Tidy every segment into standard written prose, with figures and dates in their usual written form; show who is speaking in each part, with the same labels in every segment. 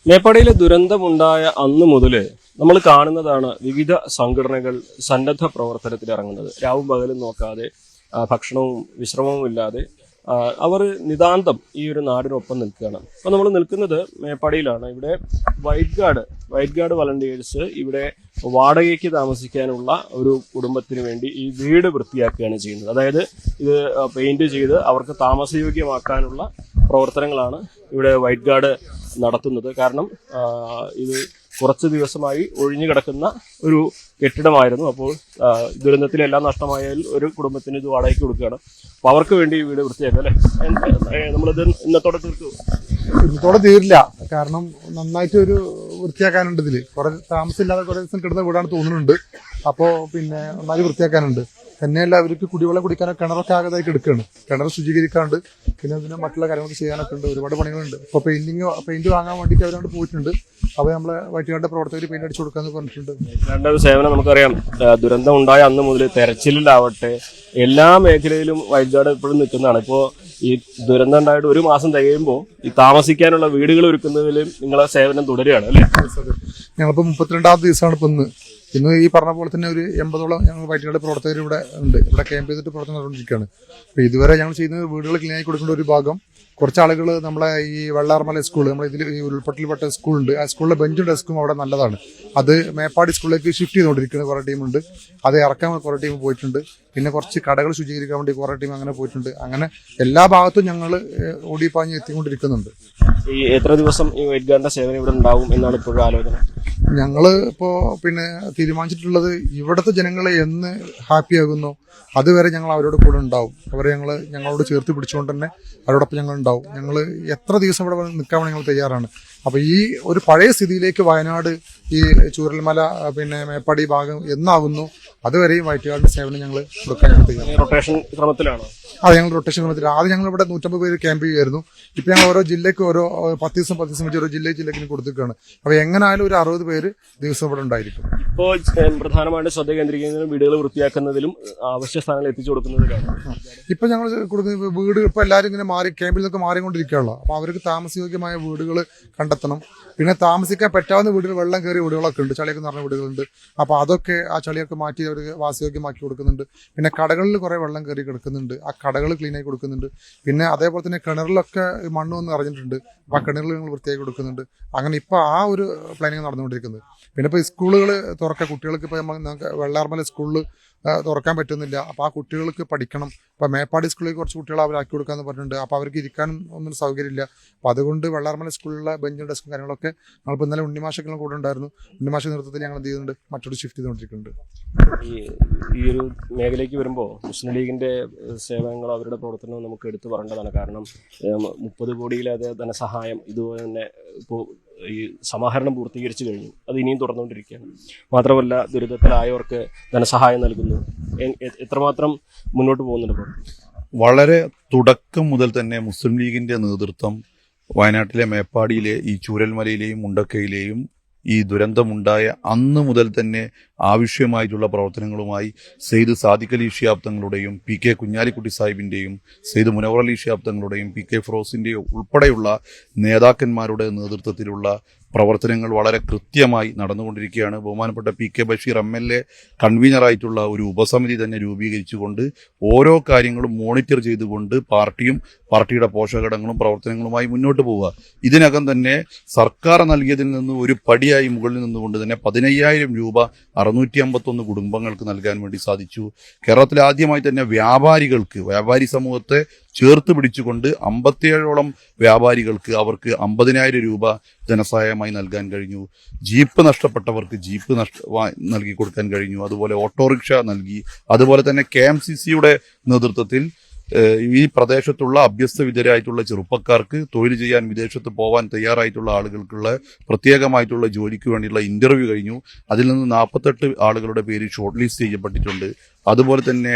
Speaker 1: മേപ്പാടിയിലെ ദുരന്തമുണ്ടായ അന്ന് മുതൽ നമ്മൾ കാണുന്നതാണ് വിവിധ സംഘടനകൾ സന്നദ്ധ പ്രവർത്തനത്തിൽ ഇറങ്ങുന്നത്. രാവും പകലും നോക്കാതെ ഭക്ഷണവും വിശ്രമവും ഇല്ലാതെ അവർ നിതാന്തം ഈ ഒരു നാടിനൊപ്പം നിൽക്കുകയാണ്. അപ്പോൾ നമ്മൾ നിൽക്കുന്നത് മേപ്പാടിയിലാണ്. ഇവിടെ വൈറ്റ് ഗാർഡ് വളണ്ടിയേഴ്സ് ഇവിടെ വാടകയ്ക്ക് താമസിക്കാനുള്ള ഒരു കുടുംബത്തിന് വേണ്ടി ഈ വീട് വൃത്തിയാക്കുകയാണ് ചെയ്യുന്നത്. അതായത് ഇത് പെയിന്റ് ചെയ്ത് അവർക്ക് താമസയോഗ്യമാക്കാനുള്ള പ്രവർത്തനങ്ങളാണ് ഇവിടെ വൈറ്റ് ഗാർഡ് നടത്തുന്നത്. കാരണം ഇത് കുറച്ച് ദിവസമായി ഒഴിഞ്ഞു കിടക്കുന്ന ഒരു കെട്ടിടമായിരുന്നു. അപ്പോൾ ദുരന്തത്തിലെല്ലാം നഷ്ടമായാൽ ഒരു കുടുംബത്തിന് ഇത് വാടകയ്ക്ക് കൊടുക്കുകയാണ്. അപ്പോൾ അവർക്ക് വേണ്ടി ഈ വീട് വൃത്തിയാക്കുക അല്ലേ? നമ്മളിത് ഇന്നത്തോടെ
Speaker 2: തീരില്ല. കാരണം നന്നായിട്ട് ഒരു വൃത്തിയാക്കാനുണ്ട്. ഇതിൽ കുറെ താമസമില്ലാതെ കുറെ ദിവസം കിടന്ന വീടാണ് തോന്നുന്നുണ്ട്. അപ്പോൾ പിന്നെ നന്നായി വൃത്തിയാക്കാനുണ്ട്. തന്നെയല്ല, അവർക്ക് കുടിവെള്ളം കുടിക്കാനൊക്കെ കിണറൊക്കെ ആകതായിട്ട് എടുക്കുകയാണ്. കിണർ ശുചീകരിക്കാണ്ട് പിന്നെ അതിന് മറ്റുള്ള കാര്യങ്ങളൊക്കെ ചെയ്യാനൊക്കെ ഉണ്ട്. ഒരുപാട് പണികളുണ്ട്. ഇപ്പോൾ പെയിന്റ് വാങ്ങാൻ വേണ്ടിയിട്ട് അവരോട് പോയിട്ടുണ്ട്. അപ്പോൾ നമ്മളെ വൈറ്റുകാരുടെ പ്രവർത്തകർ പെയിന്റ് അടിച്ചു കൊടുക്കാന്ന് പറഞ്ഞിട്ടുണ്ട്.
Speaker 1: വൈറ്റുകാരുടെ സേവനം നമുക്കറിയാം. ദുരന്തം ഉണ്ടായ അന്ന് മുതൽ തെരച്ചിലാവട്ടെ എല്ലാ മേഖലയിലും വൈറ്റ് ഗാർഡ് എപ്പോഴും നിൽക്കുന്നതാണ്. ഇപ്പോൾ ഈ ദുരന്തം ഉണ്ടായിട്ട് ഒരു മാസം തികയുമ്പോൾ ഈ താമസിക്കാനുള്ള വീടുകൾ ഒരുക്കുന്നതിലും നിങ്ങളെ സേവനം തുടരുകയാണ് അല്ലേ?
Speaker 2: ഞങ്ങളിപ്പോൾ 32ാമത്തെ ദിവസമാണ് ഇപ്പൊ ഇന്ന് ഈ പറഞ്ഞ പോലെ തന്നെ ഒരു 80ഓളം ഞങ്ങൾ വൈറ്റുകാരുടെ പ്രവർത്തകർ ഇവിടെ ഉണ്ട്. ഇവിടെ ക്യാമ്പ് ചെയ്തിട്ട് പ്രവർത്തനം നടന്നുകൊണ്ടിരിക്കുകയാണ്. അപ്പോൾ ഇതുവരെ ഞങ്ങൾ ചെയ്യുന്നത് വീടുകൾ ക്ലീൻ ആയി കൊടുക്കേണ്ട ഒരു ഭാഗം. കുറച്ച് ആളുകൾ നമ്മളെ ഈ വെള്ളാർമല സ്കൂൾ, നമ്മുടെ ഇതിൽ ഈ ഉൾപ്പെട്ടിൽപ്പെട്ട സ്കൂളുണ്ട്. ആ സ്കൂളിലെ ബെഞ്ചും ഡെസ്കും അവിടെ നല്ലതാണ്. അത് മേപ്പാടി സ്കൂളിലേക്ക് ഷിഫ്റ്റ് ചെയ്തുകൊണ്ടിരിക്കുന്ന കുറേ ടീമുണ്ട്. അത് ഇറക്കാൻ കുറേ ടീം പോയിട്ടുണ്ട്. പിന്നെ കുറച്ച് കടകൾ ശുചീകരിക്കാൻ വേണ്ടി കുറേ ടീം അങ്ങനെ പോയിട്ടുണ്ട്. അങ്ങനെ എല്ലാ ഭാഗത്തും ഞങ്ങൾ ഓടിപ്പാഞ്ഞ് എത്തിക്കൊണ്ടിരിക്കുന്നുണ്ട്.
Speaker 1: ഈ എത്ര ദിവസം ഈ വൈറ്റ് ഗാർഡിന്റെ സേവനം ഇവിടെ ഉണ്ടാവും എന്നാണ് ഇപ്പോഴും ആലോചന?
Speaker 2: ഞങ്ങള് ഇപ്പോ പിന്നെ തീരുമാനിച്ചിട്ടുള്ളത് ഇവിടുത്തെ ജനങ്ങളെ എന്ന് ഹാപ്പിയാകുന്നു അതുവരെ ഞങ്ങൾ അവരോട് കൂടെ ഉണ്ടാവും. അവരെ ഞങ്ങളോട് ചേർത്ത് പിടിച്ചുകൊണ്ട് തന്നെ അവരോടൊപ്പം ഞങ്ങൾ ഉണ്ടാവും. ഞങ്ങൾ എത്ര ദിവസം ഇവിടെ നിൽക്കാൻ ഞങ്ങൾ തയ്യാറാണ്. അപ്പൊ ഈ ഒരു പഴയ സ്ഥിതിയിലേക്ക് വയനാട്, ഈ ചൂരൽമല, പിന്നെ മേപ്പാടി ഭാഗം എന്നാകുന്നു അതുവരെയും വൈറ്റ് ഗാർഡിന്റെ സേവനം ഞങ്ങൾ കൊടുക്കാൻ ഞങ്ങൾ തയ്യാറാണ്.
Speaker 1: റൊട്ടേഷൻ ക്രമത്തിലാണോ?
Speaker 2: അത് ഞങ്ങൾ റൊട്ടേഷൻ ക്രമത്തിൽ ആദ്യം ഞങ്ങൾ ഇവിടെ 150 പേര് ക്യാമ്പ് ചെയ്യുമായിരുന്നു. ഇപ്പൊ ഞങ്ങൾ ഓരോ ജില്ലയ്ക്ക് ഓരോ 10 ദിവസം വെച്ച് ഓരോ ജില്ലയ്ക്ക് കൊടുത്തിരിക്കുകയാണ്. അപ്പൊ എങ്ങനായാലും ഒരു 60 പേര് ദിവസം ഇവിടെ ഉണ്ടായിരിക്കും.
Speaker 1: ഇപ്പോൾ പ്രധാനമായിട്ട് ശ്രദ്ധ കേന്ദ്രീകരിക്കുന്നതിലും വീടുകൾ വൃത്തിയാക്കുന്നതിലും അവശ്യ സ്ഥാനങ്ങൾ എത്തിച്ചു കൊടുക്കുന്നതിലാണ്.
Speaker 2: ഇപ്പൊ ഞങ്ങൾ കൊടുക്കുന്ന വീട് ഇപ്പൊ എല്ലാവരും ഇങ്ങനെ ക്യാമ്പിൽ നിന്നൊക്കെ മാറിക്കൊണ്ടിരിക്കുകയുള്ളൂ. അപ്പൊ അവർക്ക് താമസയോഗ്യമായ വീടുകൾ കണ്ടെത്തണം. പിന്നെ താമസിക്കാൻ പറ്റാവുന്ന വീടുകൾ, വെള്ളം കയറിയ വീടുകളൊക്കെ ഉണ്ട്, ചളിയൊക്കെ നിറഞ്ഞ വീടുകളുണ്ട്. അപ്പൊ അതൊക്കെ ആ ചളിയൊക്കെ മാറ്റി അവർക്ക് വാസയോഗ്യമാക്കി കൊടുക്കുന്നുണ്ട്. പിന്നെ കടകളിൽ കുറെ വെള്ളം കയറി കിടക്കുന്നുണ്ട്. ആ കടകൾ ക്ലീൻ ആയി കൊടുക്കുന്നുണ്ട്. പിന്നെ അതേപോലെ തന്നെ കിണറിലൊക്കെ മണ്ണ് വന്ന് നിറഞ്ഞിട്ടുണ്ട്. അപ്പൊ ആ കിണറിൽ ഞങ്ങൾ വൃത്തിയാക്കി കൊടുക്കുന്നുണ്ട്. അങ്ങനെ ഇപ്പൊ ആ ഒരു പ്ലാനിങ് നടന്നുകൊണ്ടിരിക്കുന്നത്. പിന്നെ ഇപ്പൊ സ്കൂളുകൾ തുറക്കാൻ കുട്ടികൾക്ക് ഇപ്പൊ നമുക്ക് വെള്ളാർമല സ്കൂളിൽ തുറക്കാൻ പറ്റുന്നില്ല. അപ്പൊ ആ കുട്ടികൾക്ക് പഠിക്കണം. ഇപ്പൊ മേപ്പാടി സ്കൂളിൽ കുറച്ച് കുട്ടികൾ അവരാക്കി കൊടുക്കാന്ന് പറഞ്ഞിട്ടുണ്ട്. അപ്പൊ അവർക്ക് ഇരിക്കാനും ഒന്നും സൗകര്യമില്ല. അപ്പൊ അതുകൊണ്ട് വെള്ളാർമല സ്കൂളിലെ ബെഞ്ചും ഡെസ്കും കാര്യങ്ങളൊക്കെ ഞങ്ങളിപ്പോൾ ഇന്നലെ ഉണ്ണിമാഷകളും കൂടെ ഉണ്ടായിരുന്നു. ഉണ്ണിമാഷ നേതൃത്വത്തിൽ ഞങ്ങൾ എന്ത് ചെയ്യുന്നുണ്ട്, മറ്റൊരു ഷിഫ്റ്റ് ചെയ്തുകൊണ്ടിരിക്കുന്നുണ്ട്.
Speaker 1: ഈ ഒരു മേഖലയ്ക്ക് വരുമ്പോൾ മുസ്ലിം ലീഗിന്റെ സേവനങ്ങൾ, അവരുടെ പ്രവർത്തനവും നമുക്ക് എടുത്തു പറയേണ്ടതാണ്. കാരണം 30 കോടിയിലധികം ധനസഹായം ഇതുപോലെ തന്നെ ഇപ്പോൾ ഈ സമാഹരണം പൂർത്തീകരിച്ചു കഴിഞ്ഞു. അത് ഇനിയും തുടർന്നുകൊണ്ടിരിക്കുകയാണ്. മാത്രമല്ല ദുരിതത്തിലായവർക്ക് ധനസഹായം നൽകുന്നു. എത്രമാത്രം മുന്നോട്ട് പോകുന്നുണ്ട്?
Speaker 3: വളരെ തുടക്കം മുതൽ തന്നെ മുസ്ലിം ലീഗിന്റെ നേതൃത്വം വയനാട്ടിലെ മേപ്പാടിയിലെ ഈ ചൂരൽമലയിലെയും മുണ്ടക്കയിലെയും ഈ ദുരന്തമുണ്ടായ അന്ന് മുതൽ തന്നെ ആവശ്യമായിട്ടുള്ള പ്രവർത്തനങ്ങളുമായി സെയ്ദ് സാദിഖ് അലി ശിഹാബ് തങ്ങളുടെയും PK കുഞ്ഞാലിക്കുട്ടി സാഹിബിന്റെയും സെയ്ദ് മുനവർ അലി ശിഹാബ് തങ്ങളുടെയും PK ഫിറോസിന്റെയും ഉൾപ്പെടെയുള്ള നേതാക്കന്മാരുടെ നേതൃത്വത്തിലുള്ള പ്രവർത്തനങ്ങൾ വളരെ കൃത്യമായി നടന്നുകൊണ്ടിരിക്കുകയാണ്. ബഹുമാനപ്പെട്ട PK ബഷീർ MLA കൺവീനറായിട്ടുള്ള ഒരു ഉപസമിതി തന്നെ രൂപീകരിച്ചുകൊണ്ട് ഓരോ കാര്യങ്ങളും മോണിറ്റർ ചെയ്തുകൊണ്ട് പാർട്ടിയുടെ പോഷകഘടകങ്ങളും പ്രവർത്തനങ്ങളുമായി മുന്നോട്ട് പോവുക. ഇതിനകം തന്നെ സർക്കാർ നൽകിയതിൽ നിന്ന് ഒരു പടിയായി മുകളിൽ നിന്നുകൊണ്ട് തന്നെ 15,000 രൂപ 651 കുടുംബങ്ങൾക്ക് നൽകാൻ വേണ്ടി സാധിച്ചു. കേരളത്തിൽ ആദ്യമായി തന്നെ വ്യാപാരി സമൂഹത്തെ ചേർത്ത് പിടിച്ചുകൊണ്ട് 57ഓളം വ്യാപാരികൾക്ക് അവർക്ക് 50,000 രൂപ ധനസഹായമായി നൽകാൻ കഴിഞ്ഞു. ജീപ്പ് നഷ്ടപ്പെട്ടവർക്ക് ജീപ്പ് നൽകി കൊടുക്കാൻ കഴിഞ്ഞു. അതുപോലെ ഓട്ടോറിക്ഷ നൽകി. അതുപോലെ തന്നെ KMCCയുടെ നേതൃത്വത്തിൽ ഈ പ്രദേശത്തുള്ള അഭ്യസ്തവിദ്യരായിട്ടുള്ള ചെറുപ്പക്കാർക്ക് തൊഴിൽ ചെയ്യാൻ വിദേശത്ത് പോകാൻ തയ്യാറായിട്ടുള്ള ആളുകൾക്കുള്ള പ്രത്യേകമായിട്ടുള്ള ജോലിക്ക് വേണ്ടിയുള്ള ഇന്റർവ്യൂ കഴിഞ്ഞു. അതിൽ നിന്ന് 48 ആളുകളുടെ പേര് ഷോർട്ട് ലിസ്റ്റ് ചെയ്യപ്പെട്ടിട്ടുണ്ട്. അതുപോലെ തന്നെ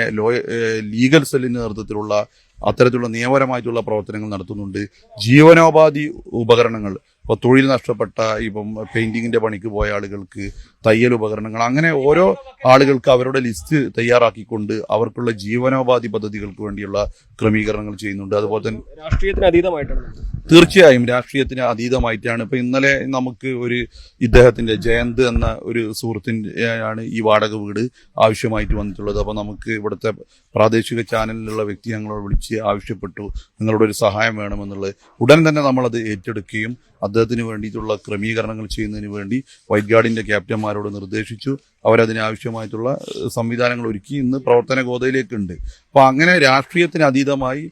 Speaker 3: ലീഗൽ സെല്ലിന്റെ നേതൃത്വത്തിലുള്ള അത്തരത്തിലുള്ള നിയമപരമായിട്ടുള്ള പ്രവർത്തനങ്ങൾ നടത്തുന്നുണ്ട്. ജീവനോപാധി ഉപകരണങ്ങൾ ഇപ്പോൾ തൊഴിൽ നഷ്ടപ്പെട്ട ഇപ്പം പെയിന്റിങ്ങിന്റെ പണിക്ക് പോയ ആളുകൾക്ക് തയ്യൽ ഉപകരണങ്ങൾ, അങ്ങനെ ഓരോ ആളുകൾക്ക് അവരുടെ ലിസ്റ്റ് തയ്യാറാക്കിക്കൊണ്ട് അവർക്കുള്ള ജീവനോപാധി പദ്ധതികൾക്ക് വേണ്ടിയുള്ള ക്രമീകരണങ്ങൾ ചെയ്യുന്നുണ്ട്. അതുപോലെ തന്നെ
Speaker 1: രാഷ്ട്രീയത്തിന് അതീതമായിട്ടാണ്.
Speaker 3: തീർച്ചയായും രാഷ്ട്രീയത്തിന് അതീതമായിട്ടാണ്. ഇപ്പൊ ഇന്നലെ നമുക്ക് ഒരു ഇദ്ദേഹത്തിന്റെ ജയന്ത് എന്ന ഒരു സുഹൃത്തിന്റെ ആണ് ഈ വാടക വീട് ആവശ്യമായിട്ട് വന്നിട്ടുള്ളത്. അപ്പൊ നമുക്ക് ഇവിടുത്തെ പ്രാദേശിക ചാനലിലുള്ള വ്യക്തി ഞങ്ങളോട് വിളിച്ച് ആവശ്യപ്പെട്ടു നിങ്ങളുടെ ഒരു സഹായം വേണമെന്നുള്ളത്. ഉടൻ തന്നെ നമ്മളത് ഏറ്റെടുക്കുകയും അദ്ദേഹത്തിന് വേണ്ടിയിട്ടുള്ള ക്രമീകരണങ്ങൾ ചെയ്യുന്നതിന് വേണ്ടി വൈറ്റ് ഗാർഡിന്റെ ക്യാപ്റ്റന്മാരോട് നിർദ്ദേശിച്ചു. അവരതിനാവശ്യമായിട്ടുള്ള സംവിധാനങ്ങൾ ഒരുക്കി ഇന്ന് പ്രവർത്തന ഗോതയിലേക്കുണ്ട്. അപ്പൊ അങ്ങനെ രാഷ്ട്രീയത്തിന് അതീതമായി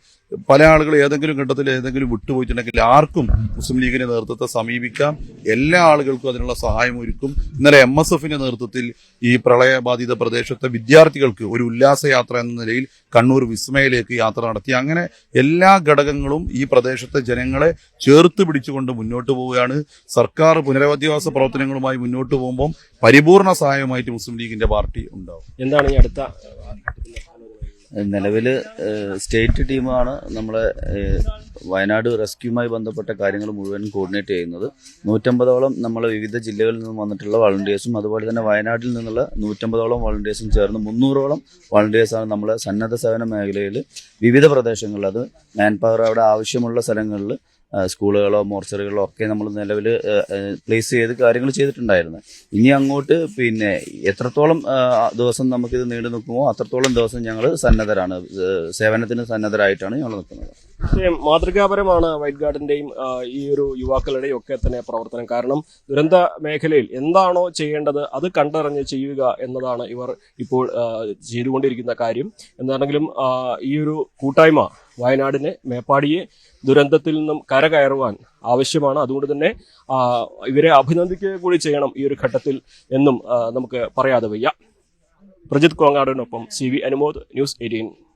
Speaker 3: പല ആളുകൾ ഏതെങ്കിലും ഘട്ടത്തിൽ ഏതെങ്കിലും വിട്ടുപോയിട്ടുണ്ടെങ്കിൽ ആർക്കും മുസ്ലിം ലീഗിന്റെ നേതൃത്വത്തെ സമീപിക്കാം. എല്ലാ ആളുകൾക്കും അതിനുള്ള സഹായം ഒരുക്കും. ഇന്നലെ MSFന്റെ നേതൃത്വത്തിൽ ഈ പ്രളയബാധിത പ്രദേശത്തെ വിദ്യാർത്ഥികൾക്ക് ഒരു ഉല്ലാസയാത്ര എന്ന നിലയിൽ കണ്ണൂർ വിസ്മയിലേക്ക് യാത്ര നടത്തി. അങ്ങനെ എല്ലാ ഘടകങ്ങളും ഈ പ്രദേശത്തെ ജനങ്ങളെ ചേർത്ത് പിടിച്ചുകൊണ്ട് മുന്നോട്ട് പോവുകയാണ്. സർക്കാർ പുനരധിവാസ പ്രവർത്തനങ്ങളുമായി മുന്നോട്ട് പോകുമ്പോൾ പരിപൂർണ സഹായമായിട്ട് മുസ്ലിം ലീഗിന്റെ പാർട്ടി ഉണ്ടാവും.
Speaker 1: എന്താണ് ഈ അടുത്ത
Speaker 4: നിലവിൽ സ്റ്റേറ്റ് ടീമാണ് നമ്മളെ വയനാട് റെസ്ക്യൂമായി ബന്ധപ്പെട്ട കാര്യങ്ങൾ മുഴുവൻ കോർഡിനേറ്റ് ചെയ്യുന്നത്. 150ഓളം നമ്മളെ വിവിധ ജില്ലകളിൽ നിന്നും വന്നിട്ടുള്ള വളണ്ടിയേഴ്സും അതുപോലെ തന്നെ വയനാട്ടിൽ നിന്നുള്ള 150ഓളം വളണ്ടിയേഴ്സും ചേർന്ന് 300ഓളം വളണ്ടിയേഴ്സാണ് നമ്മളെ സന്നദ്ധ സേവന മേഖലയിൽ വിവിധ പ്രദേശങ്ങളിൽ, അത് മാൻ പവർ അവിടെ ആവശ്യമുള്ള സ്ഥലങ്ങളിൽ സ്കൂളുകളോ മോർച്ചറികളോ ഒക്കെ നമ്മൾ നിലവിൽ പ്ലേസ് ചെയ്ത് കാര്യങ്ങൾ ചെയ്തിട്ടുണ്ടായിരുന്നു. ഇനി അങ്ങോട്ട് പിന്നെ എത്രത്തോളം ദിവസം നമുക്കിത് നീണ്ടു നിൽക്കുമോ അത്രത്തോളം ദിവസം ഞങ്ങൾ സന്നദ്ധരാണ്, സേവനത്തിന് സന്നദ്ധരായിട്ടാണ് ഞങ്ങൾ നിൽക്കുന്നത്.
Speaker 1: മാതൃകാപരമാണ് വൈറ്റ് ഗാർഡിന്റെയും ഈ ഒരു യുവാക്കളുടെയും ഒക്കെ തന്നെ പ്രവർത്തനം. കാരണം ദുരന്ത മേഖലയിൽ എന്താണോ ചെയ്യേണ്ടത് അത് കണ്ടറിഞ്ഞ് ചെയ്യുക എന്നതാണ് ഇവർ ഇപ്പോൾ ചെയ്തുകൊണ്ടിരിക്കുന്ന കാര്യം. എന്താണെങ്കിലും ഈ ഒരു കൂട്ടായ്മ വയനാടിനെ, മേപ്പാടിയെ ദുരന്തത്തിൽ നിന്നും കരകയറുവാൻ ആവശ്യമാണ്. അതുകൊണ്ട് തന്നെ ഇവരെ അഭിനന്ദിക്കുക കൂടി ചെയ്യണം ഈ ഒരു ഘട്ടത്തിൽ എന്നും നമുക്ക് പറയാതെ വയ്യ. പ്രജിത് കോങ്ങാടിനൊപ്പം CV അനുമോദ്, ന്യൂസ് 18.